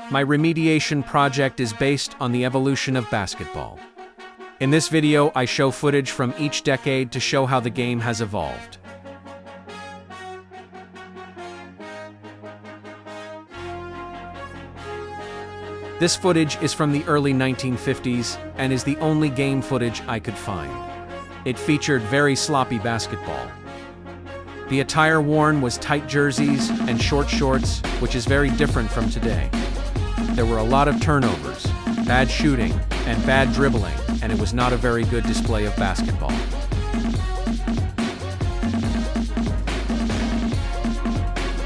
My remediation project is based on the evolution of basketball. In this video, I show footage from each decade to show how the game has evolved. This footage is from the early 1950s and is the only game footage I could find. It featured very sloppy basketball. The attire worn was tight jerseys and short shorts, which is very different from today. There were a lot of turnovers, bad shooting, and bad dribbling, and it was not a very good display of basketball.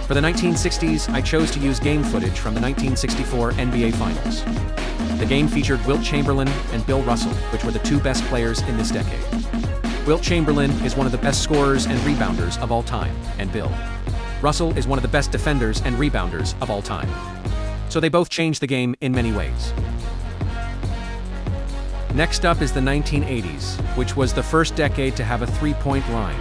For the 1960s, I chose to use game footage from the 1964 NBA Finals. The game featured Wilt Chamberlain and Bill Russell, which were the two best players in this decade. Wilt Chamberlain is one of the best scorers and rebounders of all time, and Bill Russell is one of the best defenders and rebounders of all time. So they both changed the game in many ways. Next up is the 1980s, which was the first decade to have a three-point line.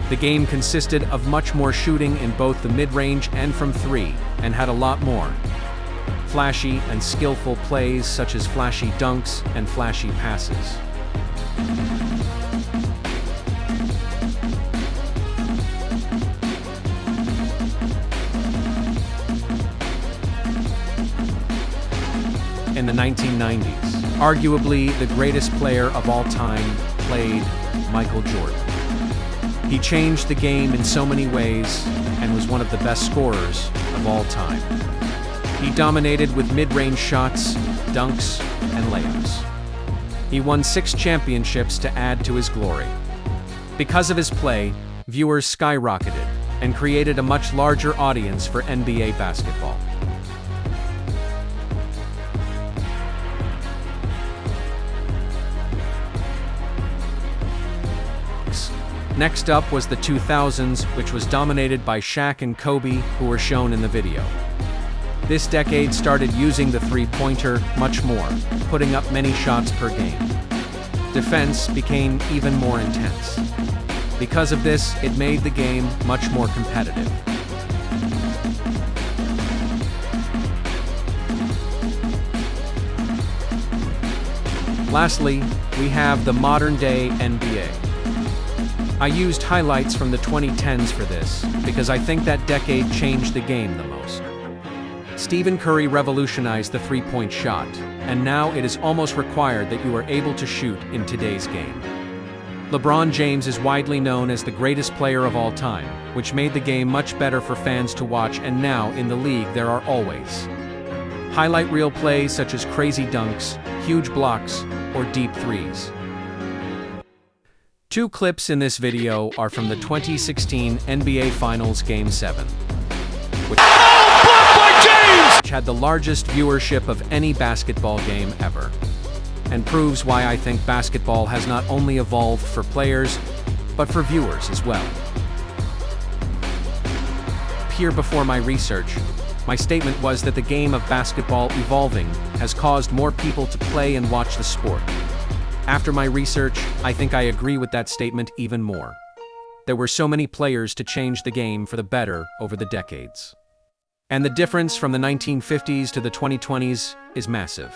The game consisted of much more shooting in both the mid-range and from three, and had a lot more flashy and skillful plays such as flashy dunks and flashy passes. In the 1990s, arguably the greatest player of all time played Michael Jordan. He changed the game in so many ways and was one of the best scorers of all time. He dominated with mid-range shots, dunks, and layups. He won 6 championships to add to his glory. Because of his play, viewers skyrocketed and created a much larger audience for NBA basketball. Next up was the 2000s, which was dominated by Shaq and Kobe, who were shown in the video. This decade started using the three-pointer much more, putting up many shots per game. Defense became even more intense. Because of this, it made the game much more competitive. Lastly, we have the modern-day NBA. I used highlights from the 2010s for this, because I think that decade changed the game the most. Stephen Curry revolutionized the three-point shot, and now it is almost required that you are able to shoot in today's game. LeBron James is widely known as the greatest player of all time, which made the game much better for fans to watch, and now in the league there are always highlight reel plays such as crazy dunks, huge blocks, or deep threes. 2 clips in this video are from the 2016 NBA Finals Game 7, which had the largest viewership of any basketball game ever, and proves why I think basketball has not only evolved for players, but for viewers as well. Here before my research, my statement was that the game of basketball evolving has caused more people to play and watch the sport. After my research, I think I agree with that statement even more. There were so many players to change the game for the better over the decades. And the difference from the 1950s to the 2020s is massive.